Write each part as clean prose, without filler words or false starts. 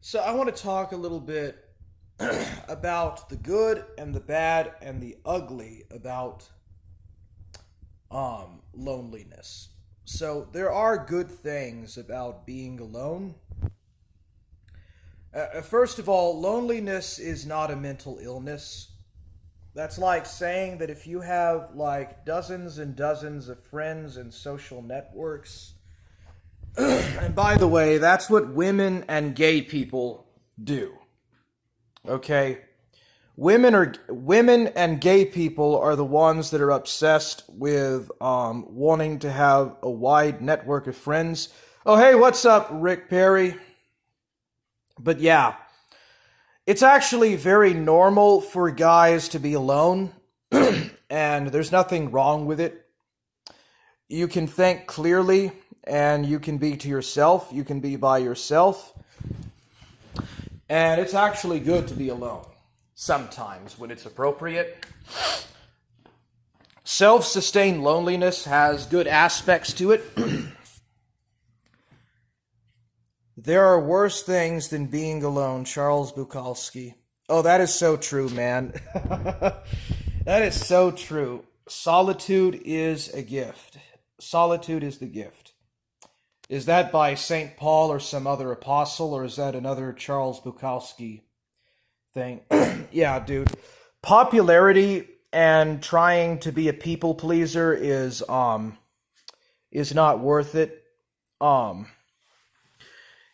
So I want to talk a little bit about the good and the bad and the ugly about loneliness. So there are good things about being alone. First of all, loneliness is not a mental illness. That's like saying that if you have like dozens and dozens of friends and social networks, and by the way, that's what women and gay people do. Okay? Women and gay people are the ones that are obsessed with wanting to have a wide network of friends. Oh, hey, what's up, Rick Perry? But yeah, it's actually very normal for guys to be alone, and there's nothing wrong with it. You can think clearly, and you can be to yourself. You can be by yourself. And it's actually good to be alone, sometimes when it's appropriate. Self-sustained loneliness has good aspects to it. There are worse things than being alone, Charles Bukowski. Oh, that is so true, man. That is so true. Solitude is a gift. Solitude is the gift. Is that by St. Paul or some other apostle, or is that another Charles Bukowski thing? Yeah, dude. Popularity and trying to be a people pleaser is not worth it.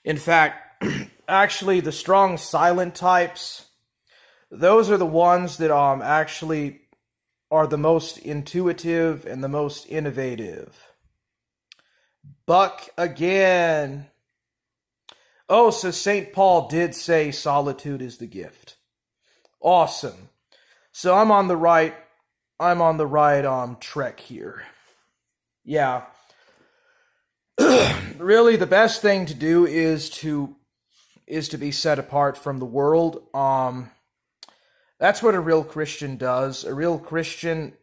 In fact, actually the strong silent types, those are the ones that actually are the most intuitive and the most innovative. Buck again. Oh, so St. Paul did say solitude is the gift. Awesome. So I'm on the right trek here. Yeah. Really the best thing to do is to be set apart from the world. That's what a real Christian does. A real Christian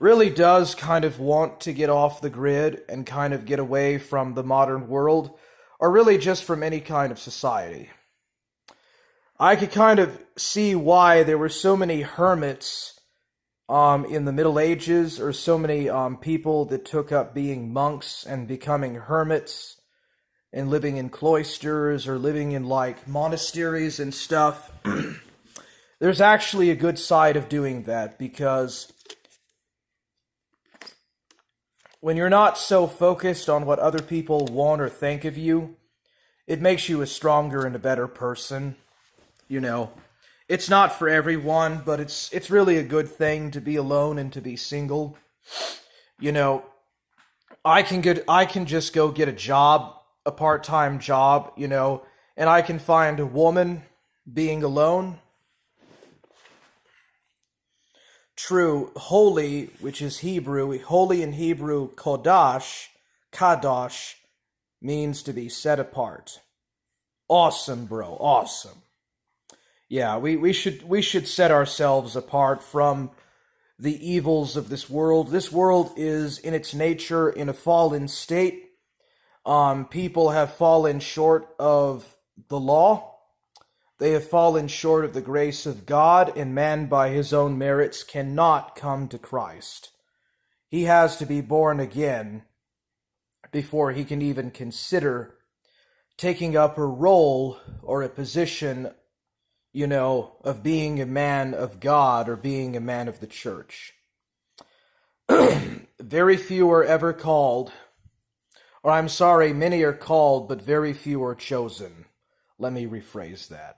really does kind of want to get off the grid and kind of get away from the modern world, or really just from any kind of society. I could kind of see why there were so many hermits in the Middle Ages, or so many people that took up being monks and becoming hermits and living in cloisters or living in like monasteries and stuff. There's actually a good side of doing that, because when you're not so focused on what other people want or think of you, it makes you a stronger and a better person. You know, it's not for everyone, but it's really a good thing to be alone and to be single. You know, I can just go get a job, a part-time job, you know, and I can find a woman being alone. True, holy, which is Hebrew, holy in Hebrew, kadosh, means to be set apart. Awesome, bro, awesome. Yeah, we should set ourselves apart from the evils of this world. This world is in its nature in a fallen state. People have fallen short of the law. They have fallen short of the grace of God, and man by his own merits cannot come to Christ. He has to be born again before he can even consider taking up a role or a position, you know, of being a man of God or being a man of the church. Very few are ever called, or I'm sorry, many are called, but very few are chosen. Let me rephrase that.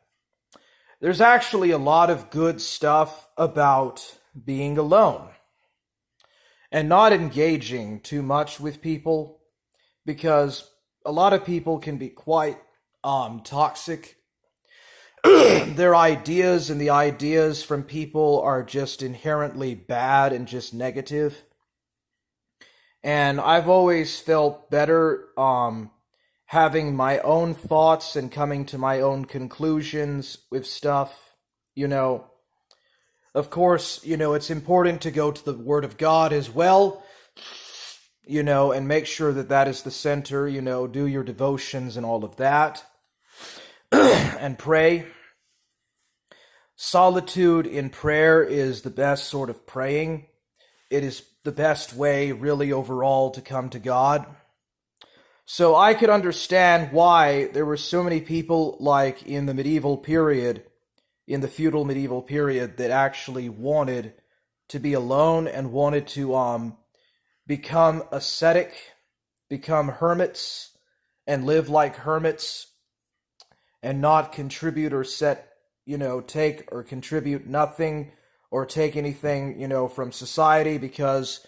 There's actually a lot of good stuff about being alone and not engaging too much with people, because a lot of people can be quite toxic. Their ideas and the ideas from people are just inherently bad and just negative. And I've always felt better having my own thoughts and coming to my own conclusions with stuff, you know. Of course, you know, it's important to go to the Word of God as well, you know, and make sure that that is the center, you know, do your devotions and all of that. and pray. Solitude in prayer is the best sort of praying. It is the best way, really, overall, to come to God. So I could understand why there were so many people, like in the medieval period, in the feudal medieval period, that actually wanted to be alone and wanted to become ascetic, become hermits, and live like hermits, and not contribute or take or contribute nothing or take anything, from society, because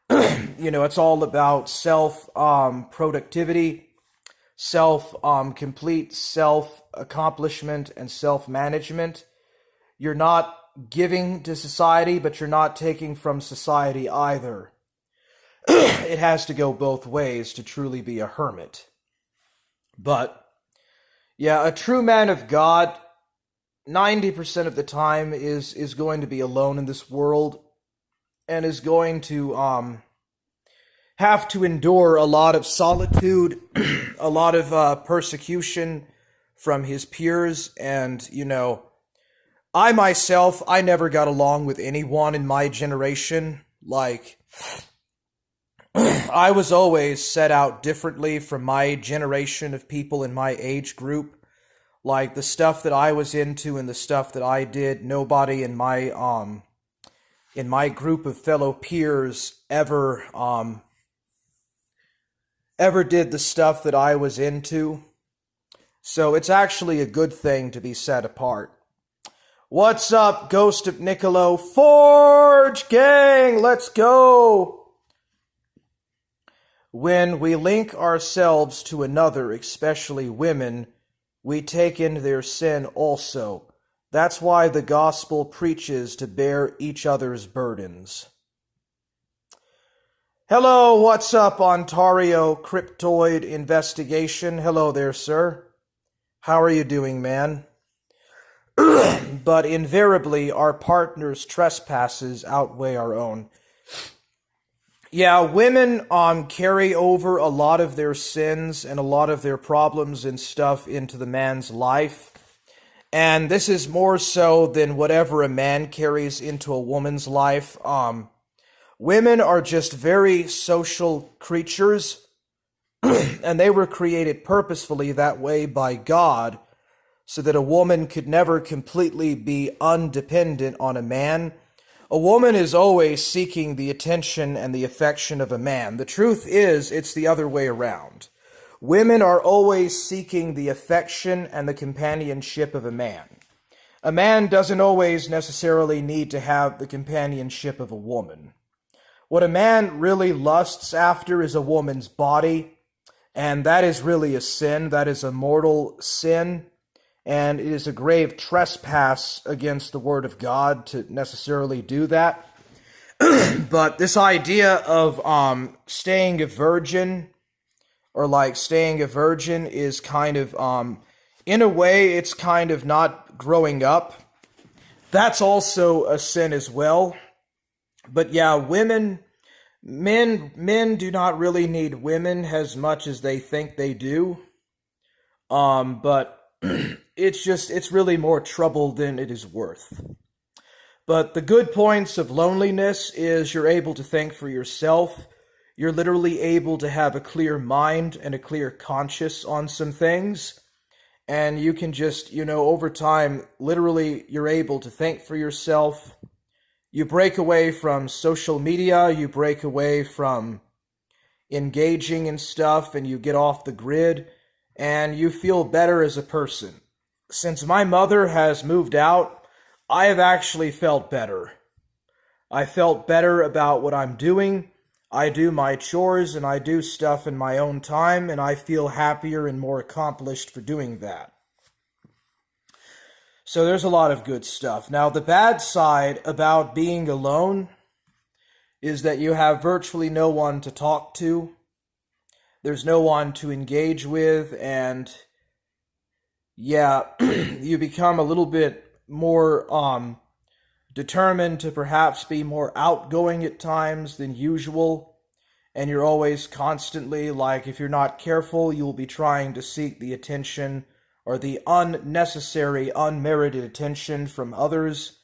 it's all about self-productivity, complete self-accomplishment, and self-management. You're not giving to society, but you're not taking from society either. It has to go both ways to truly be a hermit. But, yeah, a true man of God, 90% of the time, is going to be alone in this world, and is going to have to endure a lot of solitude, a lot of persecution from his peers. And, I myself, I never got along with anyone in my generation. Like, I was always set out differently from my generation of people in my age group. Like, the stuff that I was into and the stuff that I did, nobody in my group of fellow peers ever did the stuff that I was into. So it's actually a good thing to be set apart. What's up, Ghost of Niccolo? Forge gang, let's go! When we link ourselves to another, especially women, we take in their sin also. That's why the gospel preaches to bear each other's burdens. Hello, what's up, Ontario Cryptoid Investigation? Hello there, sir. How are you doing, man? But invariably, our partner's trespasses outweigh our own. Yeah, women carry over a lot of their sins and a lot of their problems and stuff into the man's life. And this is more so than whatever a man carries into a woman's life. Women are just very social creatures, and they were created purposefully that way by God, so that a woman could never completely be undependent on a man. A woman is always seeking the attention and the affection of a man. The truth is, it's the other way around. Women are always seeking the affection and the companionship of a man. A man doesn't always necessarily need to have the companionship of a woman. What a man really lusts after is a woman's body, and that is really a sin. That is a mortal sin. And it is a grave trespass against the Word of God to necessarily do that. But this idea of staying a virgin, or like staying a virgin, is kind of, in a way, it's kind of not growing up. That's also a sin as well. But yeah, men do not really need women as much as they think they do. But it's really more trouble than it is worth. But the good points of loneliness is you're able to think for yourself. You're literally able to have a clear mind and a clear conscience on some things. And you can just, over time, literally you're able to think for yourself. You break away from social media. You break away from engaging in stuff, and you get off the grid. And you feel better as a person. Since my mother has moved out, I have actually felt better. I felt better about what I'm doing. I do my chores and I do stuff in my own time, and I feel happier and more accomplished for doing that. So there's a lot of good stuff. Now, the bad side about being alone is that you have virtually no one to talk to. There's no one to engage with, and yeah, you become a little bit more determined to perhaps be more outgoing at times than usual, and you're always constantly, like, if you're not careful, you'll be trying to seek the attention or the unnecessary, unmerited attention from others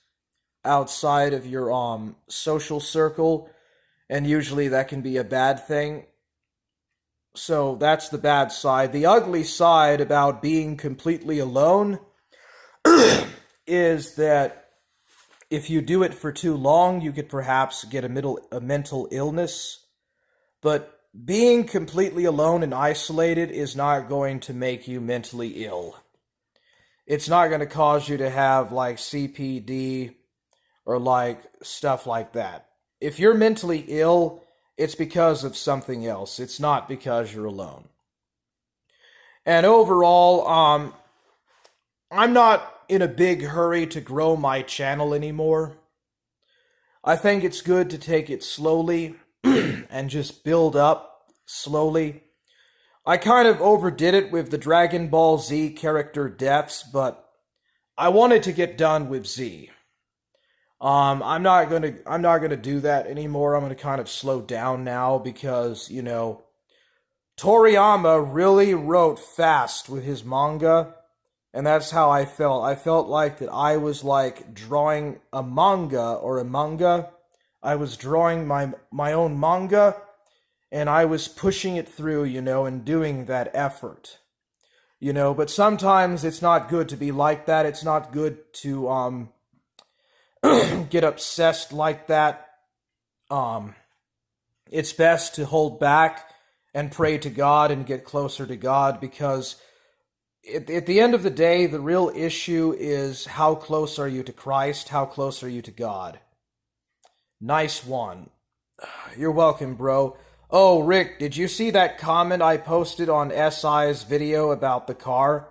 outside of your social circle, and usually that can be a bad thing. So that's the bad side. The ugly side about being completely alone is that if you do it for too long, you could perhaps get a mental illness. But being completely alone and isolated is not going to make you mentally ill. It's not going to cause you to have like CPD or like stuff like that. If you're mentally ill, it's because of something else. It's not because you're alone. And overall, I'm not in a big hurry to grow my channel anymore. I think it's good to take it slowly and just build up slowly. I kind of overdid it with the Dragon Ball Z character deaths, but I wanted to get done with Z. I'm not gonna do that anymore. I'm gonna kind of slow down now because, you know, Toriyama really wrote fast with his manga, and that's how I felt. I felt like that I was like drawing a manga or a manga. I was drawing my own manga, and I was pushing it through, you know, and doing that effort. You know, but sometimes it's not good to be like that. It's not good to get obsessed like that. It's best to hold back and pray to God and get closer to God, because at the end of the day, the real issue is how close are you to Christ? How close are you to God? Nice one. You're welcome, bro. Oh, Rick, did you see that comment I posted on SI's video about the car?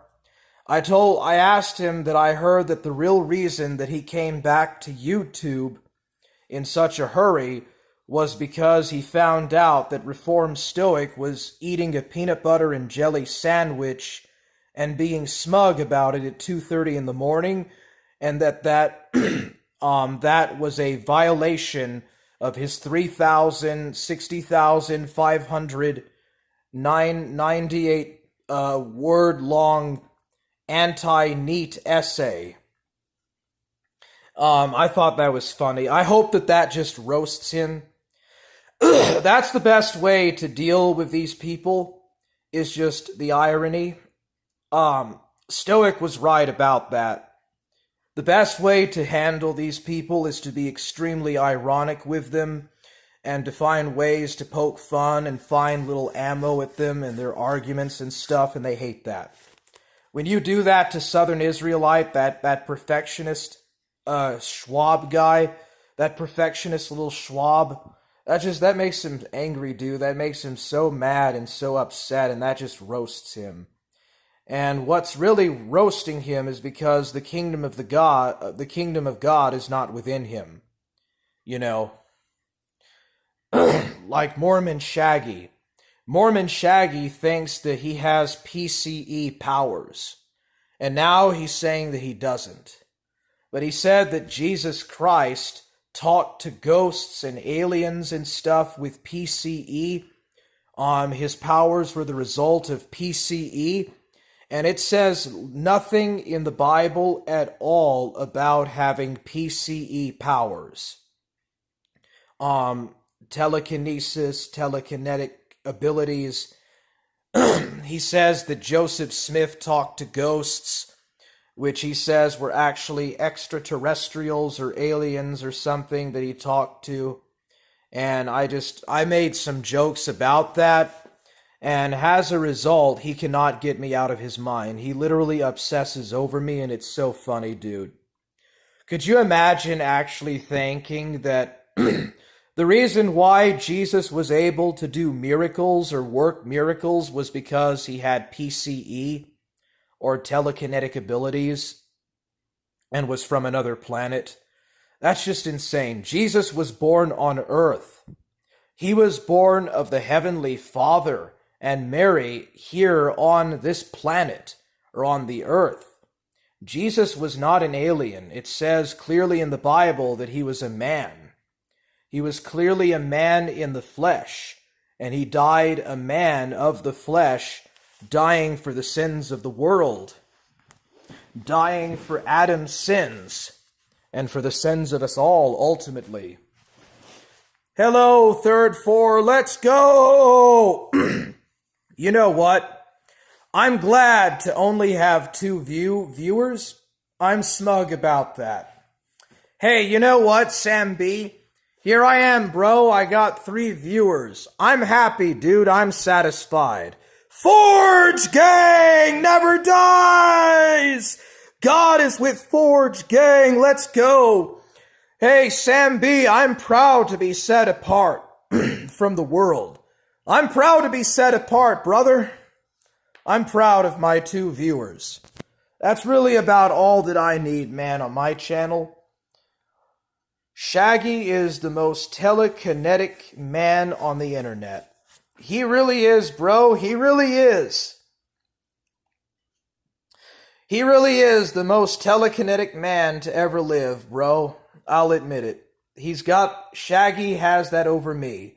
I asked him that I heard that the real reason that he came back to YouTube in such a hurry was because he found out that Reformed Stoic was eating a peanut butter and jelly sandwich and being smug about it at 2:30 in the morning, and that was a violation of his 3,060,598 word long anti-NEAT essay. I thought that was funny. I hope that just roasts him. That's the best way to deal with these people, is just the irony. Stoic was right about that. The best way to handle these people is to be extremely ironic with them and to find ways to poke fun and find little ammo at them and their arguments and stuff, and they hate that. When you do that to Southern Israelite, that perfectionist Schwab guy, that perfectionist little Schwab, that makes him angry, dude. That makes him so mad and so upset, and that just roasts him. And what's really roasting him is because the kingdom of God is not within him. You know, like Mormon Shaggy. Mormon Shaggy thinks that he has PCE powers, and now he's saying that he doesn't. But he said that Jesus Christ talked to ghosts and aliens and stuff with PCE. His powers were the result of PCE. And it says nothing in the Bible at all about having PCE powers. Telekinesis, telekinetic abilities. He says that Joseph Smith talked to ghosts, which he says were actually extraterrestrials or aliens or something that he talked to. And I made some jokes about that. And as a result, he cannot get me out of his mind. He literally obsesses over me, and it's so funny, dude. Could you imagine actually thinking that the reason why Jesus was able to do miracles or work miracles was because he had PCE, or telekinetic abilities, and was from another planet? That's just insane. Jesus was born on Earth. He was born of the Heavenly Father and Mary here on this planet, or on the earth. Jesus was not an alien. It says clearly in the Bible that he was a man. He was clearly a man in the flesh, and he died a man of the flesh, dying for the sins of the world. dying for Adam's sins, and for the sins of us all, ultimately. Hello, third four, let's go! You know what? I'm glad to only have 2 viewers. I'm smug about that. Hey, you know what, Sam B? Here I am, bro. I got 3 viewers. I'm happy, dude. I'm satisfied. Forge Gang never dies! God is with Forge Gang. Let's go. Hey, Sam B, I'm proud to be set apart from the world. I'm proud to be set apart, brother. I'm proud of my 2 viewers. That's really about all that I need, man, on my channel. Shaggy is the most telekinetic man on the internet. He really is, bro. He really is. He really is the most telekinetic man to ever live, bro. I'll admit it. Shaggy has that over me.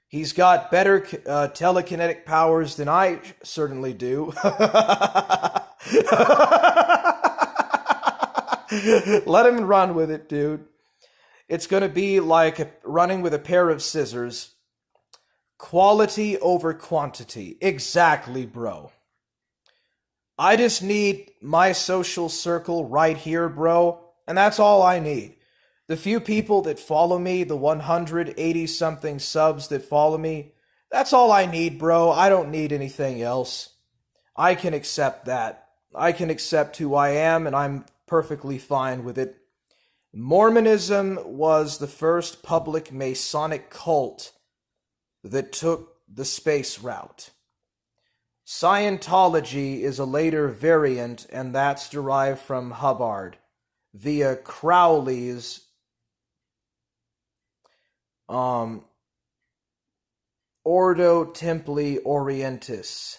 He's got better telekinetic powers than I certainly do. Let him run with it, dude. It's going to be like running with a pair of scissors. Quality over quantity. Exactly, bro. I just need my social circle right here, bro. And that's all I need. The few people that follow me, the 180-something subs that follow me, that's all I need, bro. I don't need anything else. I can accept that. I can accept who I am, and I'm perfectly fine with it. Mormonism was the first public Masonic cult that took the space route. Scientology is a later variant, and that's derived from Hubbard via Crowley's Ordo Templi Orientis.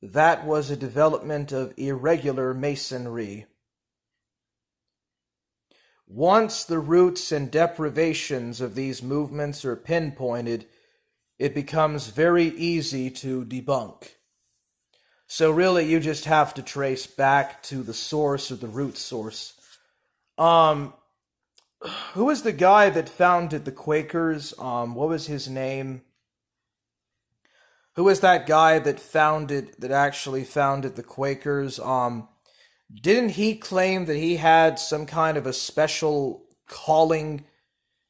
That was a development of irregular masonry. Once the roots and deprivations of these movements are pinpointed, it becomes very easy to debunk. So really, you just have to trace back to the source or the root source. Who was the guy that founded the Quakers? What was his name? Who was that guy that actually founded the Quakers? Didn't he claim that he had some kind of a special calling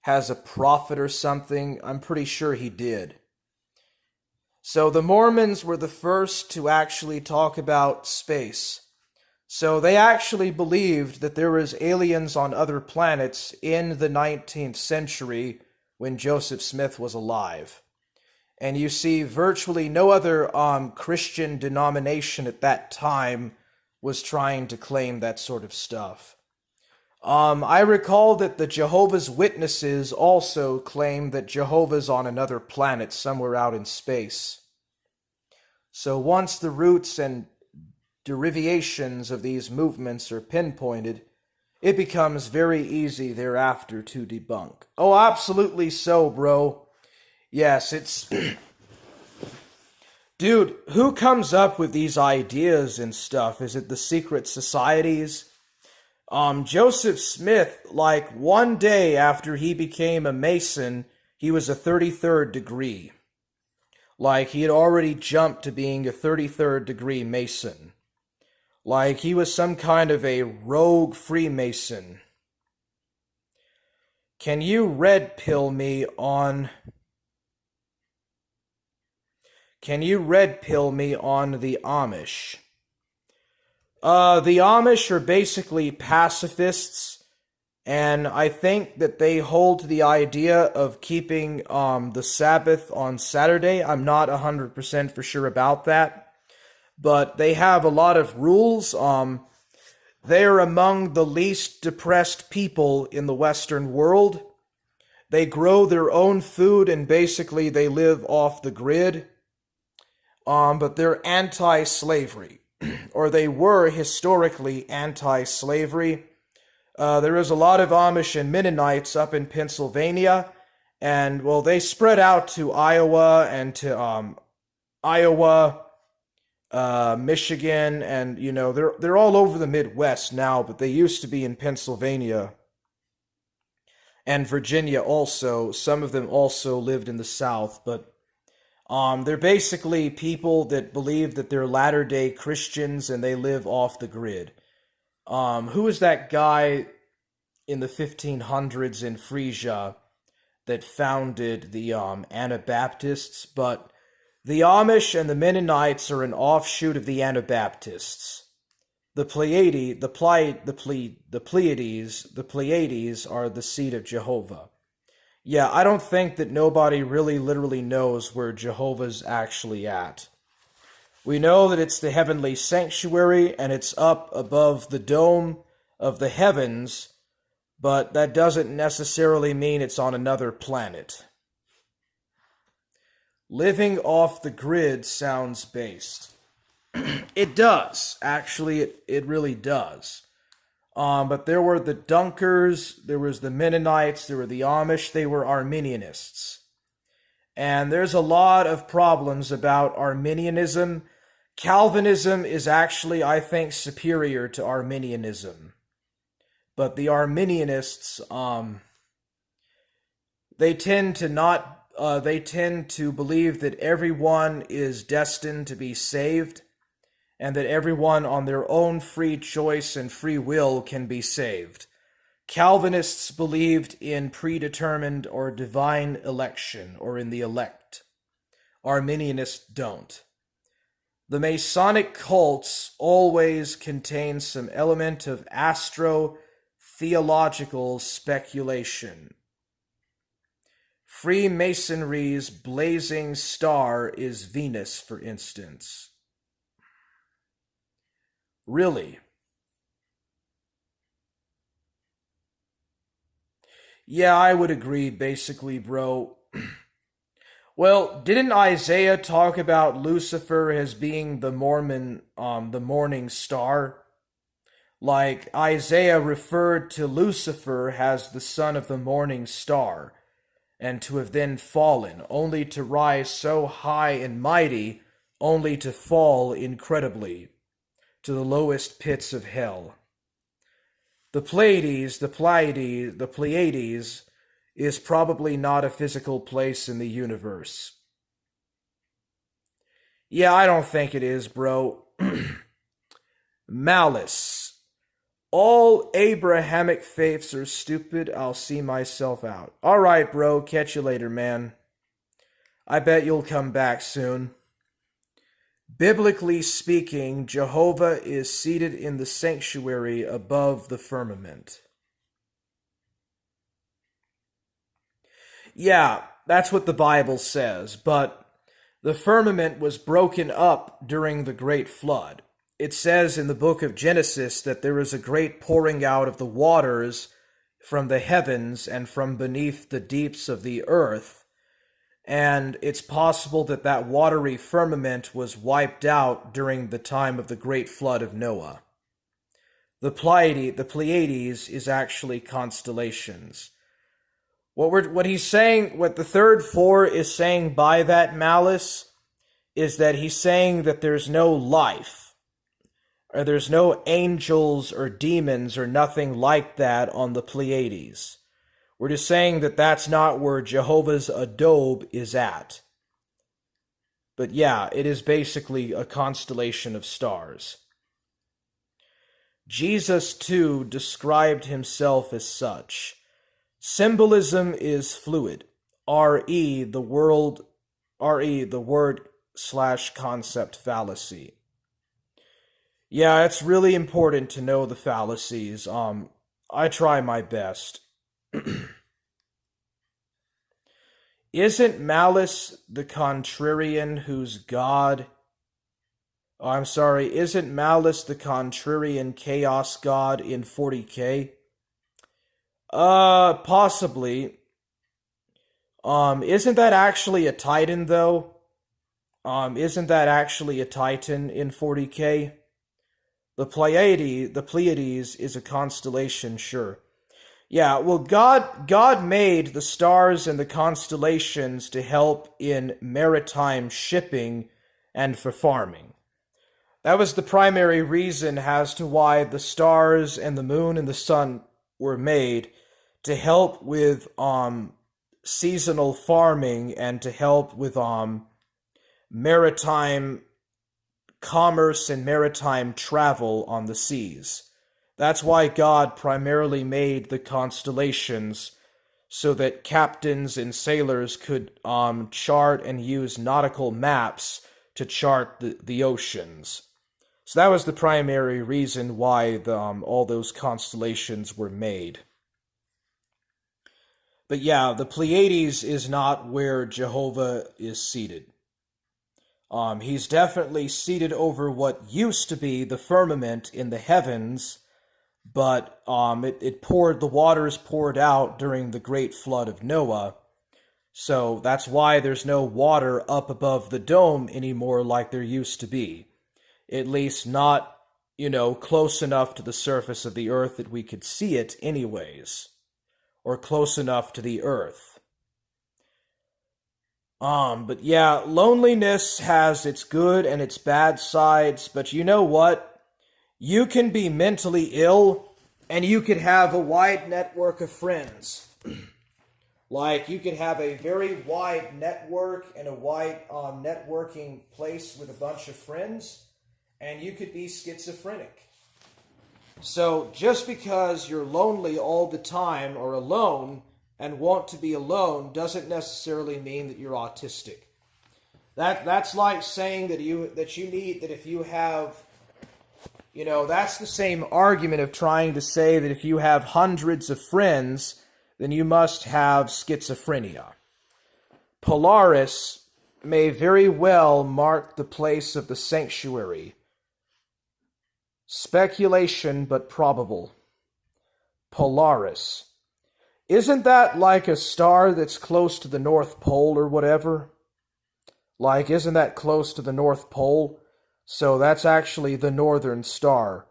as a prophet or something? I'm pretty sure he did. So the Mormons were the first to actually talk about space. So they actually believed that there was aliens on other planets in the 19th century when Joseph Smith was alive. And you see, virtually no other Christian denomination at that time was trying to claim that sort of stuff. I recall that the Jehovah's Witnesses also claim that Jehovah's on another planet somewhere out in space. So once the roots and derivations of these movements are pinpointed, it becomes very easy thereafter to debunk. Oh, absolutely so, bro. Yes, it's... Dude, who comes up with these ideas and stuff? Is it the secret societies? Joseph Smith, like one day after he became a Mason, he was a 33rd degree. Like he had already jumped to being a 33rd degree Mason. Like he was some kind of a rogue Freemason. Can you red pill me on... Can you red pill me on the Amish? The Amish are basically pacifists, and I think that they hold to the idea of keeping the Sabbath on Saturday. I'm not 100% for sure about that, but they have a lot of rules. They are among the least depressed people in the Western world. They grow their own food, and basically they live off the grid. But they're anti-slavery, or they were historically anti-slavery. There is a lot of Amish and Mennonites up in Pennsylvania, and, well, they spread out to Iowa and to Michigan, and they're all over the Midwest now, but they used to be in Pennsylvania and Virginia also. Some of them also lived in the South, but they're basically people that believe that they're Latter-day Christians and they live off the grid. Who is that guy in the 1500s in Frisia that founded the Anabaptists? But the Amish and the Mennonites are an offshoot of the Anabaptists. The Pleiades are the seed of Jehovah. Yeah, I don't think that nobody really literally knows where Jehovah's actually at. We know that it's the heavenly sanctuary and it's up above the dome of the heavens, but that doesn't necessarily mean it's on another planet. Living off the grid sounds based. It does. Actually, it really does. But there were the Dunkers, there was the Mennonites, there were the Amish, they were Arminianists. And there's a lot of problems about Arminianism. Calvinism is actually, I think, superior to Arminianism. But the Arminianists, they tend to believe that everyone is destined to be saved, and that everyone on their own free choice and free will can be saved. Calvinists believed in predetermined or divine election, or in the elect. Arminianists don't. The Masonic cults always contain some element of astro-theological speculation. Freemasonry's blazing star is Venus, for instance. Really? Yeah, I would agree, basically, bro. Well, didn't Isaiah talk about Lucifer as being the morning star? Like, Isaiah referred to Lucifer as the son of the morning star, and to have then fallen, only to rise so high and mighty, only to fall incredibly to the lowest pits of hell. The Pleiades is probably not a physical place in the universe. Yeah, I don't think it is, bro. Malice. All Abrahamic faiths are stupid. I'll see myself out. Alright, bro. Catch you later, man. I bet you'll come back soon. Biblically speaking, Jehovah is seated in the sanctuary above the firmament. Yeah, that's what the Bible says, but the firmament was broken up during the great flood. It says in the book of Genesis that there is a great pouring out of the waters from the heavens and from beneath the deeps of the earth, and it's possible that that watery firmament was wiped out during the time of the great flood of Noah. The Pleiades is actually constellations. What he's saying, what the third four is saying by that malice, is that he's saying that there's no life, or there's no angels or demons or nothing like that on the Pleiades. We're just saying that that's not where Jehovah's Adobe is at. But yeah, it is basically a constellation of stars. Jesus, too, described himself as such. Symbolism is fluid. R.E. the word/concept fallacy. Yeah, it's really important to know the fallacies. I try my best. Isn't Malice the contrarian whose God... Oh, I'm sorry, isn't Malice the contrarian chaos god in 40K? Possibly. Isn't that actually a Titan, though? Isn't that actually a Titan in 40K? The Pleiades is a constellation, sure. Yeah, well, God made the stars and the constellations to help in maritime shipping and for farming. That was the primary reason as to why the stars and the moon and the sun were made, to help with seasonal farming and to help with maritime commerce and maritime travel on the seas. That's why God primarily made the constellations, so that captains and sailors could chart and use nautical maps to chart the oceans. So that was the primary reason why all those constellations were made. But yeah, the Pleiades is not where Jehovah is seated. He's definitely seated over what used to be the firmament in the heavens, but the waters poured out during the great flood of Noah. So that's why there's no water up above the dome anymore like there used to be. At least not, close enough to the surface of the earth that we could see it anyways. Or close enough to the earth. But yeah, loneliness has its good and its bad sides, but you know what? You can be mentally ill, and you could have a wide network of friends. Like, you could have a very wide network and a wide networking place with a bunch of friends, and you could be schizophrenic. So, just because you're lonely all the time or alone and want to be alone doesn't necessarily mean that you're autistic. That's like saying that if you have, that's the same argument of trying to say that if you have hundreds of friends, then you must have schizophrenia. Polaris may very well mark the place of the sanctuary. Speculation, but probable. Polaris. Isn't that like a star that's close to the North Pole or whatever? Like, isn't that close to the North Pole? So that's actually the Northern Star.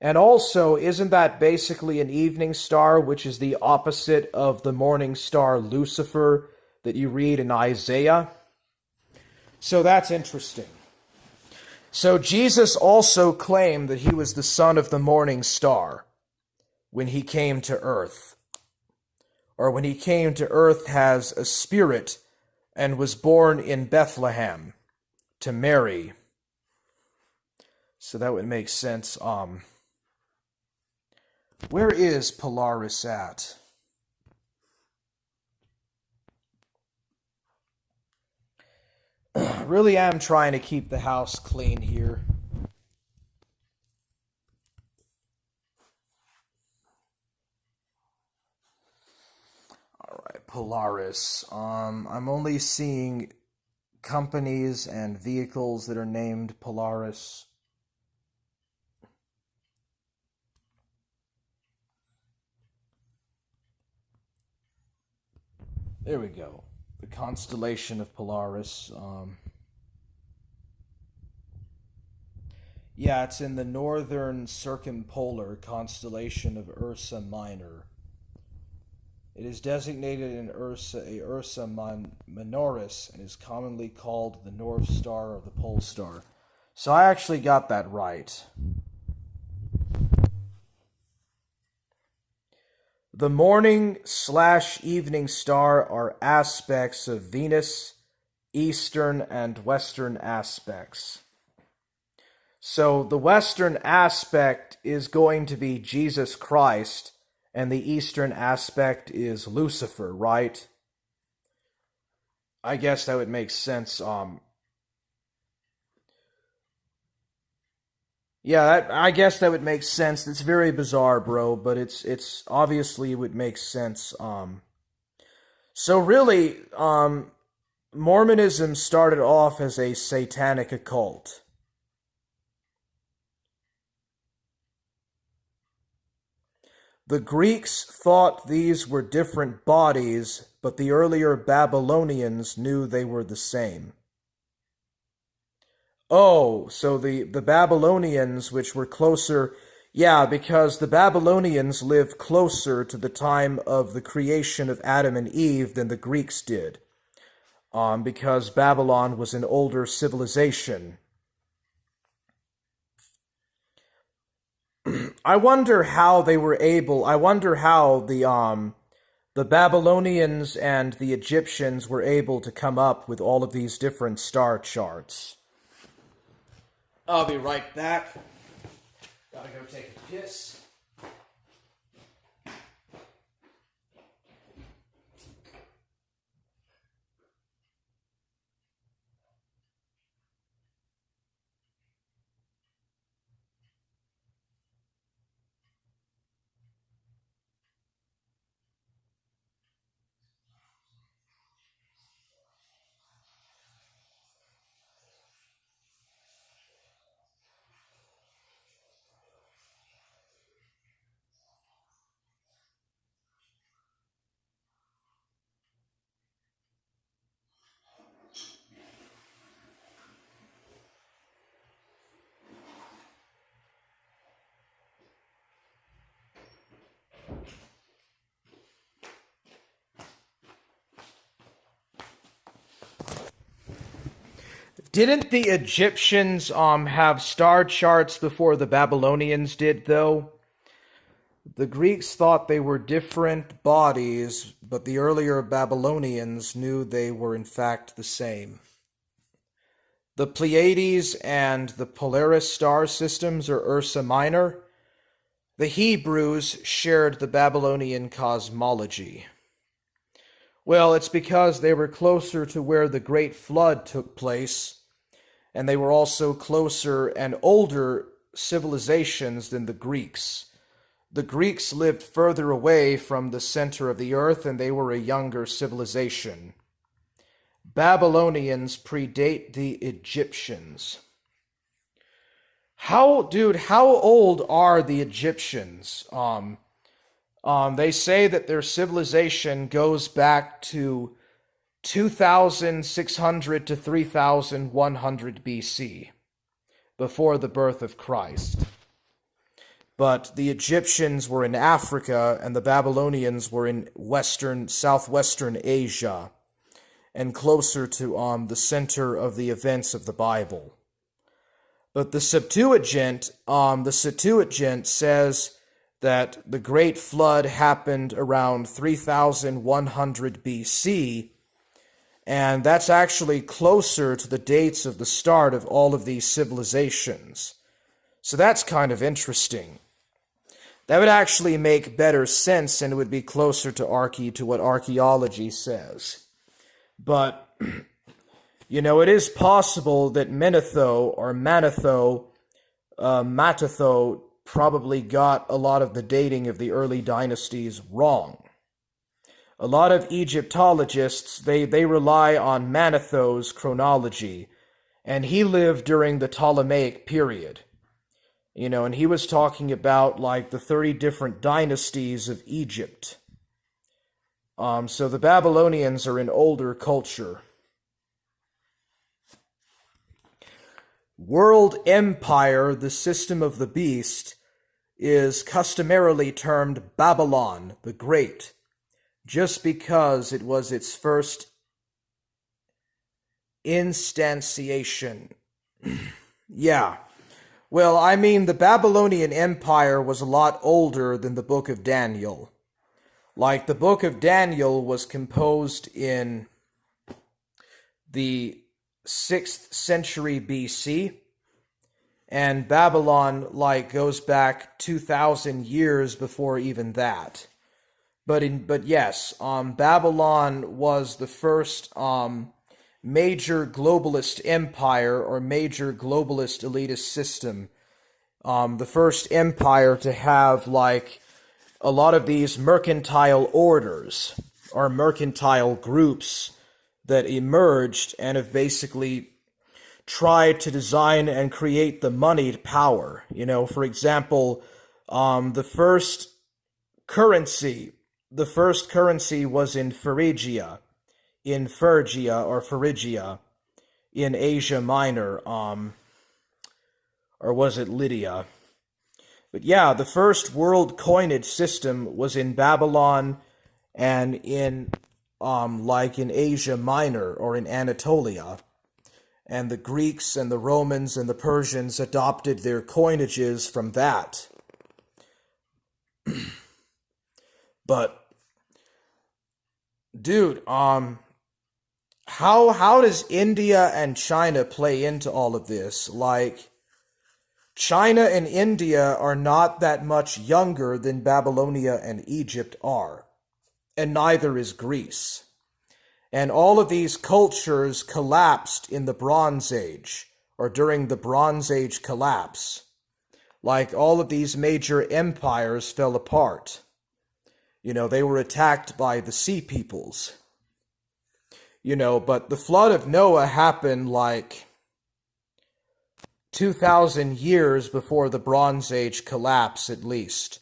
And also, isn't that basically an evening star, which is the opposite of the morning star Lucifer that you read in Isaiah? So that's interesting. So Jesus also claimed that he was the son of the morning star when he came to earth. Or when he came to earth as a spirit and was born in Bethlehem to Mary. So that would make sense. Where is Polaris at? Really am trying to keep the house clean here. Alright, Polaris. I'm only seeing companies and vehicles that are named Polaris. There we go. The constellation of Polaris. Yeah, it's in the northern circumpolar constellation of Ursa Minor. It is designated in Ursa Minoris and is commonly called the North Star or the Pole Star. So I actually got that right. The morning/evening star are aspects of Venus, eastern and western aspects. So the western aspect is going to be Jesus Christ, and the eastern aspect is Lucifer, right? I guess that would make sense. Yeah, I guess that would make sense. It's very bizarre, bro, but it's obviously would make sense. So really, Mormonism started off as a satanic occult. The Greeks thought these were different bodies, but the earlier Babylonians knew they were the same. Oh, so the Babylonians, which were closer, yeah, because the Babylonians lived closer to the time of the creation of Adam and Eve than the Greeks did, because Babylon was an older civilization. I wonder how they were able. I wonder how the Babylonians and the Egyptians were able to come up with all of these different star charts. I'll be right back. Gotta go take a piss. Didn't the Egyptians have star charts before the Babylonians did, though? The Greeks thought they were different bodies, but the earlier Babylonians knew they were in fact the same. The Pleiades and the Polaris star systems are Ursa Minor. The Hebrews shared the Babylonian cosmology. Well, it's because they were closer to where the Great Flood took place, and they were also closer and older civilizations than the Greeks. The Greeks lived further away from the center of the earth, and they were a younger civilization. Babylonians predate the Egyptians. How old are the Egyptians? They say that their civilization goes back to 2,600 to 3,100 BC, before the birth of Christ. But the Egyptians were in Africa, and the Babylonians were in southwestern Asia, and closer to the center of the events of the Bible. But the Septuagint says that the Great Flood happened around 3,100 BC, and that's actually closer to the dates of the start of all of these civilizations. So that's kind of interesting. That would actually make better sense, and it would be closer to what archaeology says. But, it is possible that Manetho probably got a lot of the dating of the early dynasties wrong. A lot of Egyptologists, they rely on Manetho's chronology, and he lived during the Ptolemaic period. And he was talking about like the 30 different dynasties of Egypt. So the Babylonians are an older culture. World Empire, the system of the beast, is customarily termed Babylon the Great, just because it was its first instantiation. Yeah. Well, the Babylonian Empire was a lot older than the Book of Daniel. Like, the Book of Daniel was composed in the 6th century BC, and Babylon, goes back 2,000 years before even that. But yes, Babylon was the first major globalist empire or major globalist elitist system. The first empire to have a lot of these mercantile orders or mercantile groups that emerged and have basically tried to design and create the moneyed power. For example, the first currency was in Phrygia, in Asia Minor, or was it Lydia? But yeah, the first world coinage system was in Babylon and in Asia Minor or in Anatolia. And the Greeks and the Romans and the Persians adopted their coinages from that. But, dude, how does India and China play into all of this? Like, China and India are not that much younger than Babylonia and Egypt are, and neither is Greece. And all of these cultures collapsed in the Bronze Age, or during the Bronze Age collapse. Like, all of these major empires fell apart. You know, they were attacked by the Sea Peoples. You know, but the flood of Noah happened like 2,000 years before the Bronze Age collapse, at least.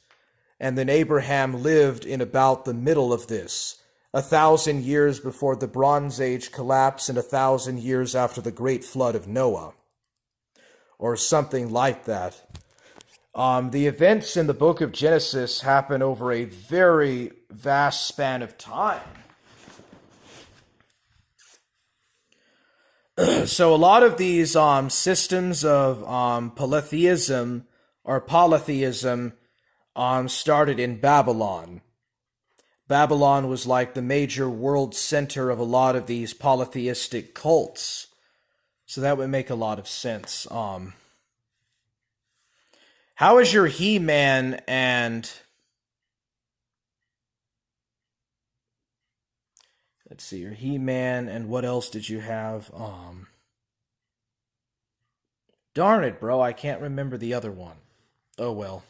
And then Abraham lived in about the middle of this, 1,000 years before the Bronze Age collapse and 1,000 years after the great flood of Noah, or something like that. The events in the book of Genesis happen over a very vast span of time. So a lot of these systems of polytheism or polytheism started in Babylon. Babylon was like the major world center of a lot of these polytheistic cults. So that would make a lot of sense. How is your He-Man and... Let's see, your He-Man, and what else did you have? Darn it, bro, I can't remember the other one. Oh, well.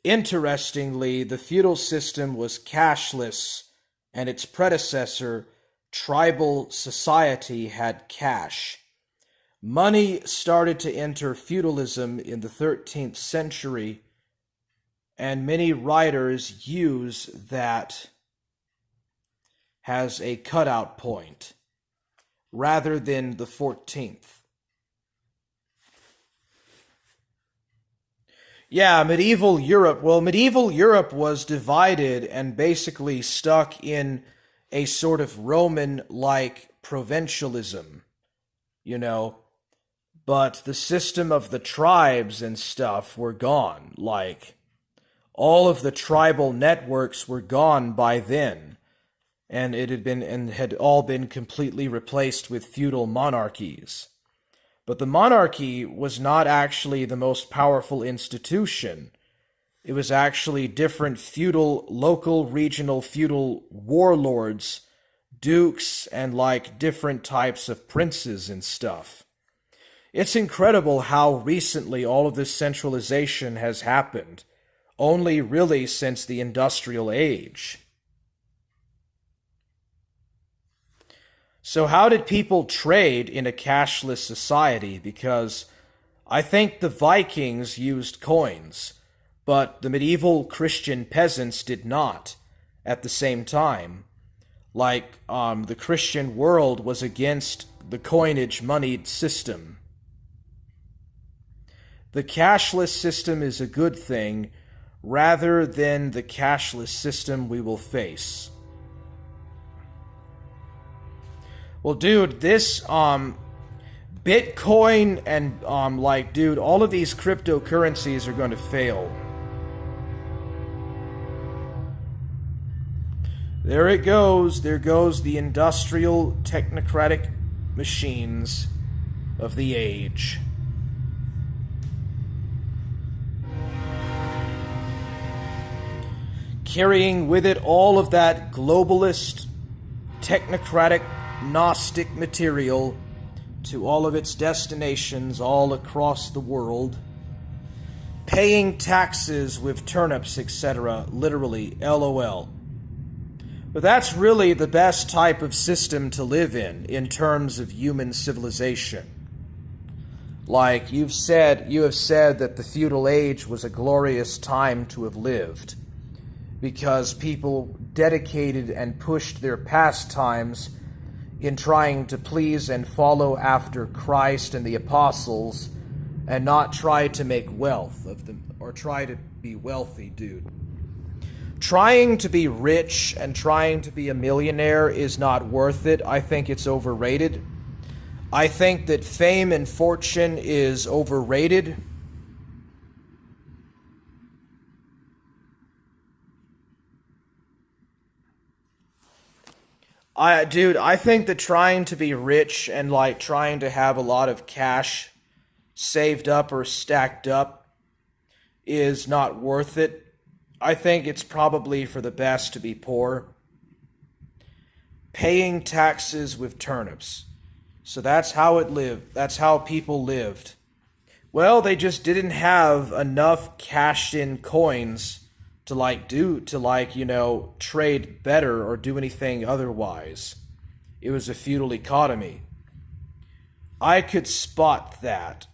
Interestingly, the feudal system was cashless, and its predecessor, tribal society, had cash. Money started to enter feudalism in the 13th century, and many writers use that as a cutout point, rather than the 14th. Yeah, medieval Europe. Well, medieval Europe was divided and basically stuck in a sort of Roman-like provincialism, you know. But the system of the tribes and stuff were gone, like... All of the tribal networks were gone by then, and it had all been completely replaced with feudal monarchies. But the monarchy was not actually the most powerful institution. It was actually different feudal, local, regional feudal warlords, dukes, and like different types of princes and stuff. It's incredible how recently all of this centralization has happened. Only really since the industrial age. So how did people trade in a cashless society? Because I think the Vikings used coins, but the medieval Christian peasants did not at the same time. Like, the Christian world was against the coinage moneyed system. The cashless system is a good thing, rather than the cashless system we will face. Well, dude, this, Bitcoin and, dude, all of these cryptocurrencies are going to fail. There it goes. There goes the industrial, technocratic machines of the age. Carrying with it all of that globalist, technocratic, Gnostic material to all of its destinations all across the world. Paying taxes with turnips, etc. Literally, LOL. But that's really the best type of system to live in terms of human civilization. Like, you have said that the feudal age was a glorious time to have lived, because people dedicated and pushed their pastimes in trying to please and follow after Christ and the apostles, and not try to make wealth of them, or try to be wealthy, dude. Trying to be rich and trying to be a millionaire is not worth it. I think it's overrated. I think that fame and fortune is overrated. Dude, I think that trying to be rich and like trying to have a lot of cash saved up or stacked up is not worth it. I think it's probably for the best to be poor. Paying taxes with turnips. So that's how it lived. That's how people lived. Well, they just didn't have enough cashed in coins to trade better or do anything otherwise. It was a feudal economy. I could spot that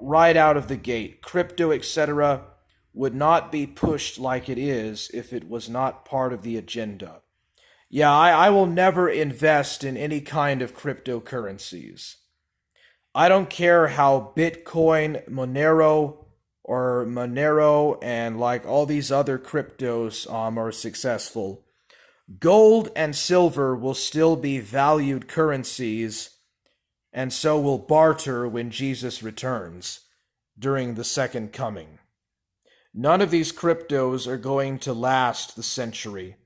right out of the gate. Crypto, etc., would not be pushed like it is if it was not part of the agenda. Yeah, I will never invest in any kind of cryptocurrencies. I don't care how Bitcoin, Monero, and like all these other cryptos are successful. Gold and silver will still be valued currencies, and so will barter when Jesus returns during the second coming. None of these cryptos are going to last the century.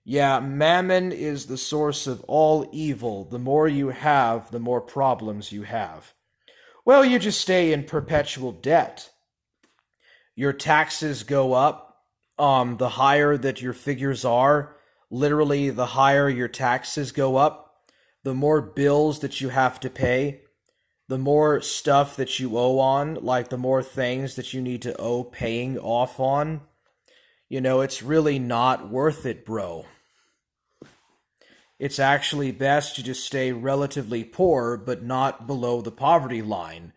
Yeah, mammon is the source of all evil. The more you have, the more problems you have. Well, you just stay in perpetual debt. Your taxes go up. The higher that your figures are, literally the higher your taxes go up, the more bills that you have to pay, the more stuff that you owe on, like the more things that you need to owe paying off on. It's really not worth it, bro. It's actually best to just stay relatively poor, but not below the poverty line.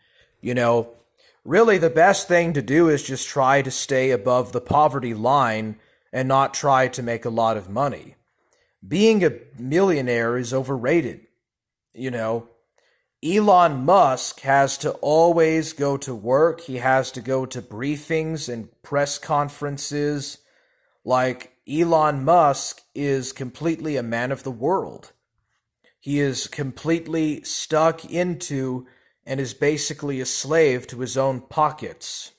Really the best thing to do is just try to stay above the poverty line and not try to make a lot of money. Being a millionaire is overrated. Elon Musk has to always go to work. He has to go to briefings and press conferences. Like, Elon Musk is completely a man of the world. He is completely stuck into and is basically a slave to his own pockets.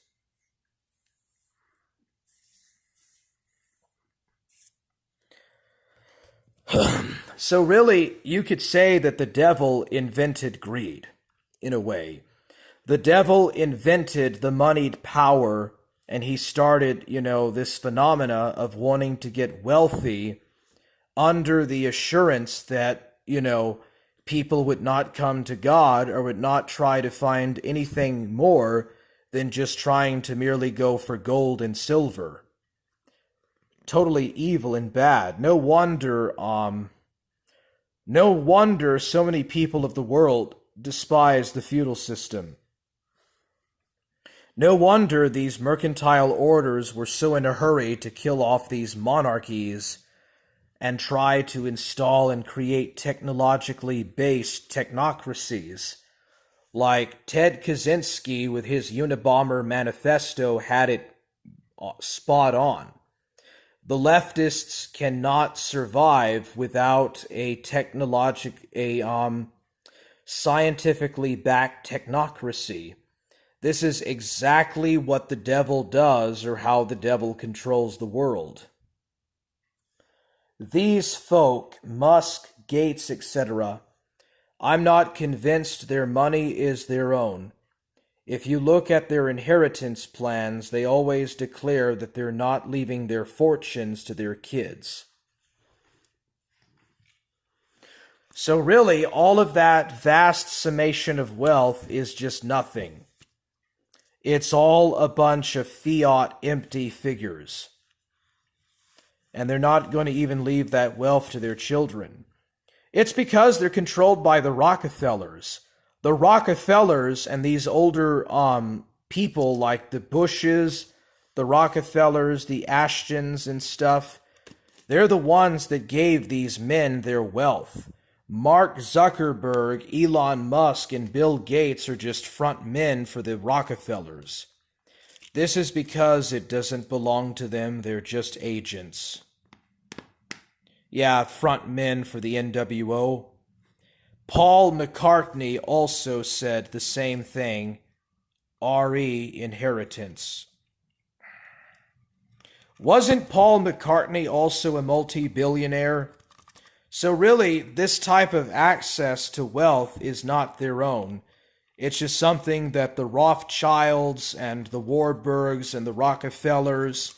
So really, you could say that the devil invented greed, in a way. The devil invented the moneyed power, and he started, this phenomena of wanting to get wealthy under the assurance that, people would not come to God or would not try to find anything more than just trying to merely go for gold and silver. Totally evil and bad. No wonder so many people of the world despise the feudal system. No wonder these mercantile orders were so in a hurry to kill off these monarchies and try to install and create technologically based technocracies. Like Ted Kaczynski with his Unabomber manifesto had it spot on. The leftists cannot survive without a scientifically backed technocracy. This is exactly what the devil does, or how the devil controls the world. These folk, Musk, Gates, etc., I'm not convinced their money is their own. If you look at their inheritance plans, they always declare that they're not leaving their fortunes to their kids. So really, all of that vast summation of wealth is just nothing. It's all a bunch of fiat empty figures. And they're not going to even leave that wealth to their children. It's because they're controlled by the Rockefellers. The Rockefellers and these older people like the Bushes, the Rockefellers, the Ashtons and stuff, they're the ones that gave these men their wealth. Mark Zuckerberg, Elon Musk, and Bill Gates are just front men for the Rockefellers. This is because it doesn't belong to them, they're just agents. Yeah, front men for the NWO. Paul McCartney also said the same thing. RE inheritance. Wasn't Paul McCartney also a multi-billionaire? So really, this type of access to wealth is not their own. It's just something that the Rothschilds and the Warburgs and the Rockefellers,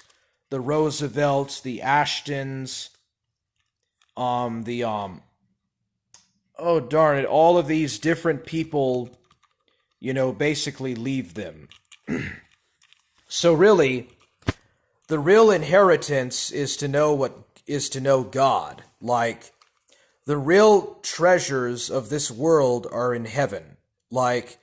the Roosevelts, the Ashtons, the oh darn it, all of these different people, basically leave them. So really, the real inheritance is to know God. Like, the real treasures of this world are in heaven. Like,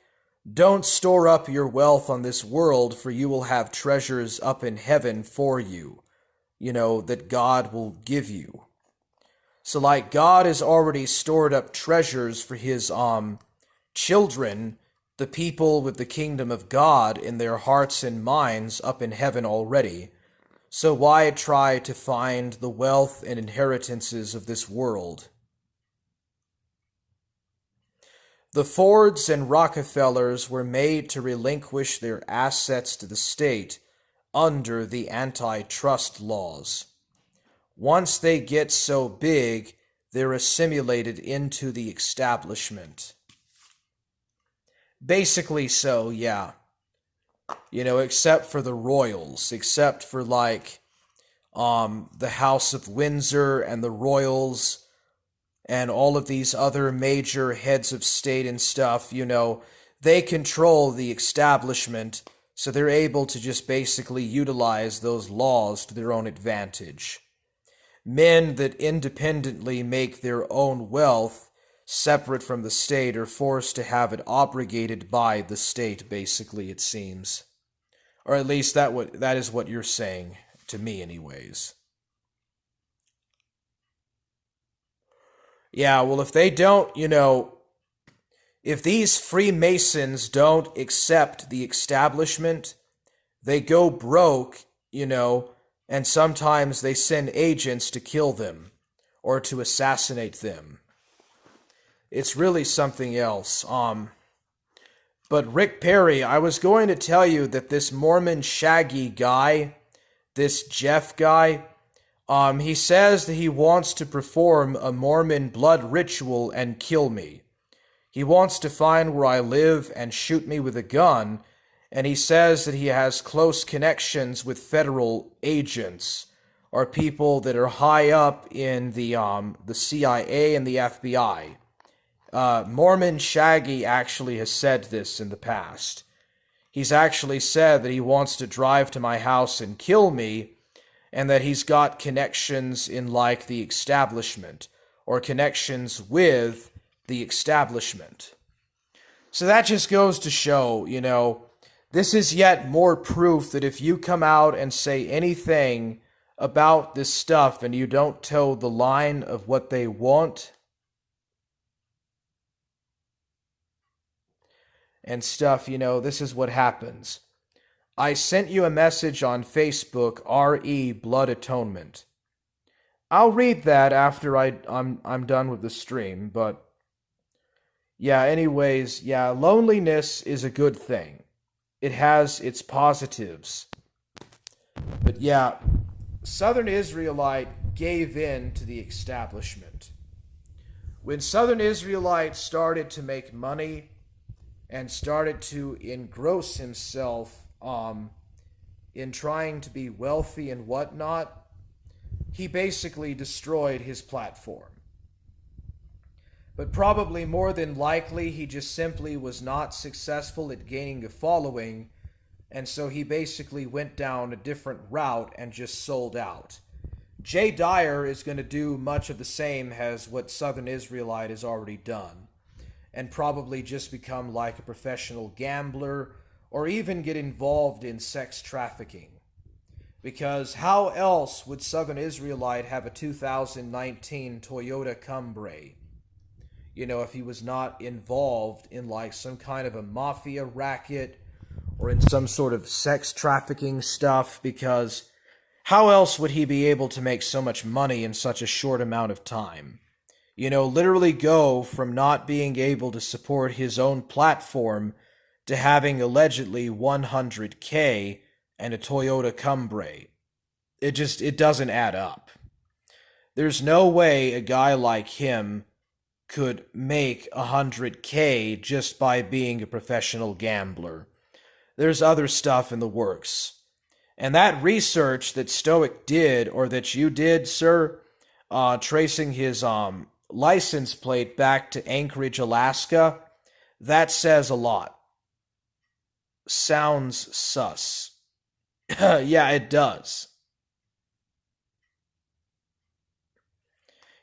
don't store up your wealth on this world, for you will have treasures up in heaven for you, that God will give you. So, like, God has already stored up treasures for his children, the people with the kingdom of God in their hearts and minds up in heaven already. So why try to find the wealth and inheritances of this world? The Fords and Rockefellers were made to relinquish their assets to the state under the antitrust laws. Once they get so big, they're assimilated into the establishment. Basically so, yeah. Except for the royals, except for like the House of Windsor and the royals and all of these other major heads of state and stuff, they control the establishment, so they're able to just basically utilize those laws to their own advantage. Men that independently make their own wealth separate from the state are forced to have it obligated by the state, basically, it seems. Or at least that is what you're saying, to me anyways. Yeah, well, if they don't, if these Freemasons don't accept the establishment, they go broke, and sometimes they send agents to kill them or to assassinate them. It's really something else. But Rick Perry, I was going to tell you that this Mormon Shaggy guy, this Jeff guy, he says that he wants to perform a Mormon blood ritual and kill me. He wants to find where I live and shoot me with a gun, and he says that he has close connections with federal agents, or people that are high up in the CIA and the FBI. Mormon Shaggy actually has said this in the past. He's actually said that he wants to drive to my house and kill me, and that he's got connections in, like, the establishment, or connections with the establishment. So that just goes to show, this is yet more proof that if you come out and say anything about this stuff and you don't toe the line of what they want and stuff, this is what happens. I sent you a message on Facebook, RE Blood Atonement. I'll read that after I'm done with the stream, but yeah, anyways, yeah, loneliness is a good thing. It has its positives. But yeah, Southern Israelite gave in to the establishment. When Southern Israelite started to make money and started to engross himself in trying to be wealthy and whatnot, he basically destroyed his platform. But probably more than likely, he just simply was not successful at gaining a following, and so he basically went down a different route and just sold out. Jay Dyer is going to do much of the same as what Southern Israelite has already done, and probably just become like a professional gambler, or even get involved in sex trafficking. Because how else would Southern Israelite have a 2019 Toyota Camry? If he was not involved in like some kind of a mafia racket or in some sort of sex trafficking stuff, because how else would he be able to make so much money in such a short amount of time? Literally go from not being able to support his own platform to having allegedly 100K and a Toyota Camry. It doesn't add up. There's no way a guy like him could make 100K just by being a professional gambler. There's other stuff in the works. And that research that Stoic did, or that you did, sir, tracing his license plate back to Anchorage, Alaska, that says a lot. Sounds sus. Yeah, it does.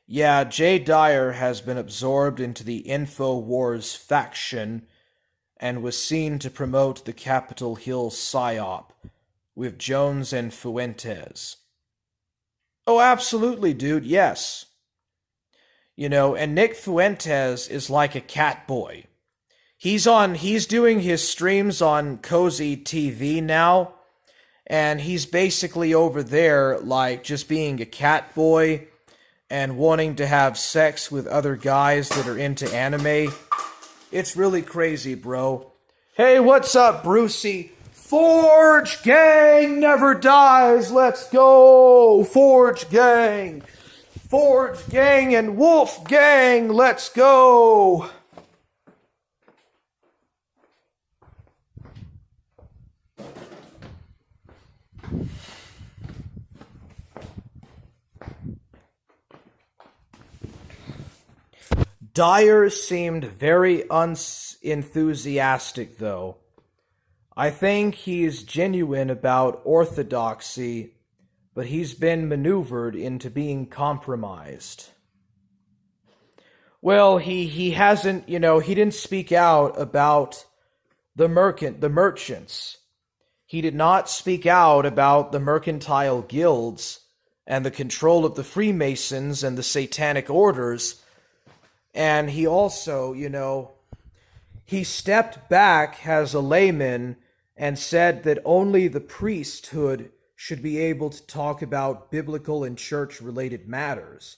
Yeah, Jay Dyer has been absorbed into the InfoWars faction and was seen to promote the Capitol Hill PSYOP with Jones and Fuentes. Oh, absolutely, dude, yes. And Nick Fuentes is like a cat boy. He's doing his streams on Cozy TV now, and he's basically over there like just being a cat boy and wanting to have sex with other guys that are into anime. It's really crazy, bro. Hey, what's up, Brucey? Forge Gang never dies. Let's go. Forge Gang. Forge Gang and Wolf Gang. Let's go. Dyer seemed very unenthusiastic, though. I think he's genuine about orthodoxy, but he's been maneuvered into being compromised. Well, he hasn't, he didn't speak out about the merchants. He did not speak out about the mercantile guilds and the control of the Freemasons and the Satanic orders. And he also, he stepped back as a layman and said that only the priesthood should be able to talk about biblical and church-related matters.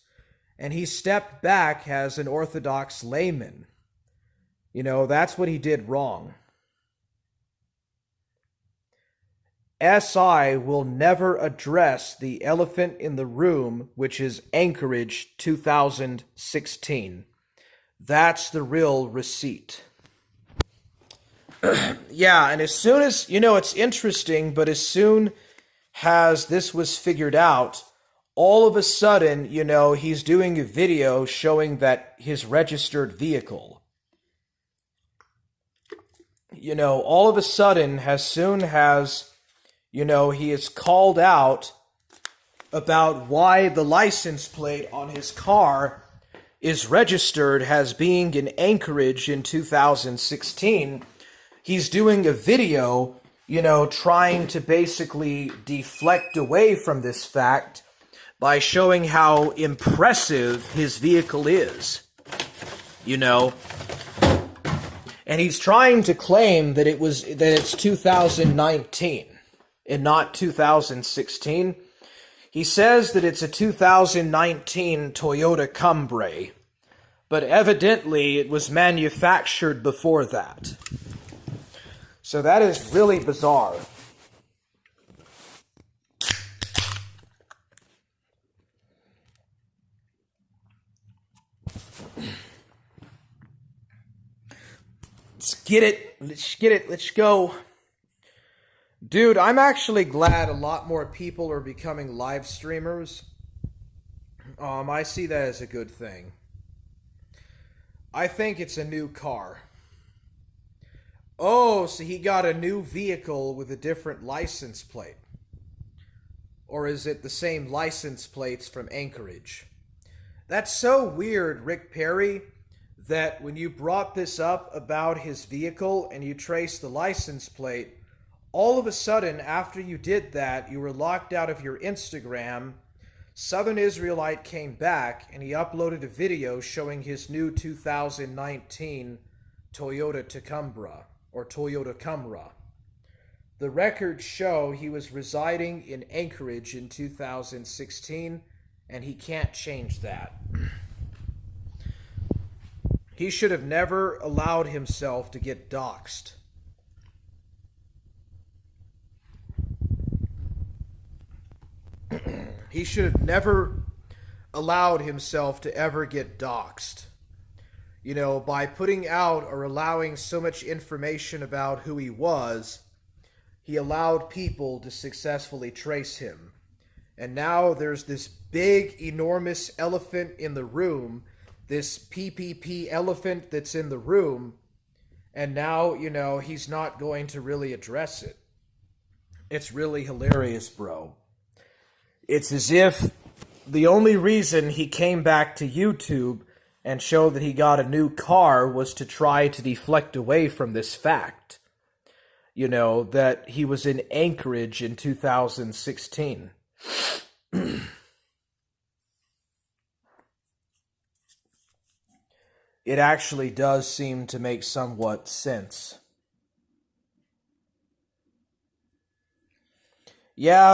And he stepped back as an Orthodox layman. That's what he did wrong. SI will never address the elephant in the room, which is Anchorage 2016. That's the real receipt. Yeah, and as soon as, it's interesting, but as soon as this was figured out, all of a sudden, he's doing a video showing that his registered vehicle. All of a sudden, as soon as, he is called out about why the license plate on his car is registered as being in Anchorage in 2016, he's doing a video, trying to basically deflect away from this fact by showing how impressive his vehicle is, And he's trying to claim that it's 2019 and not 2016. He says that it's a 2019 Toyota Camry, but evidently it was manufactured before that. So that is really bizarre. Let's get it, let's go. Dude, I'm actually glad a lot more people are becoming live streamers. I see that as a good thing. I think it's a new car. Oh, so he got a new vehicle with a different license plate. Or is it the same license plates from Anchorage? That's so weird, Rick Perry, that when you brought this up about his vehicle and you traced the license plate, all of a sudden, after you did that, you were locked out of your Instagram. Southern Israelite came back and he uploaded a video showing his new 2019 Toyota Tacoma, or Toyota Camry. The records show he was residing in Anchorage in 2016, and he can't change that. He should have never allowed himself to get doxxed. He should have never allowed himself to ever get doxxed. By putting out or allowing so much information about who he was, he allowed people to successfully trace him. And now there's this big, enormous elephant in the room, this PPP elephant that's in the room, and now, he's not going to really address it. It's really hilarious, bro. It's as if the only reason he came back to YouTube and showed that he got a new car was to try to deflect away from this fact. That he was in Anchorage in 2016. It actually does seem to make somewhat sense. Yeah,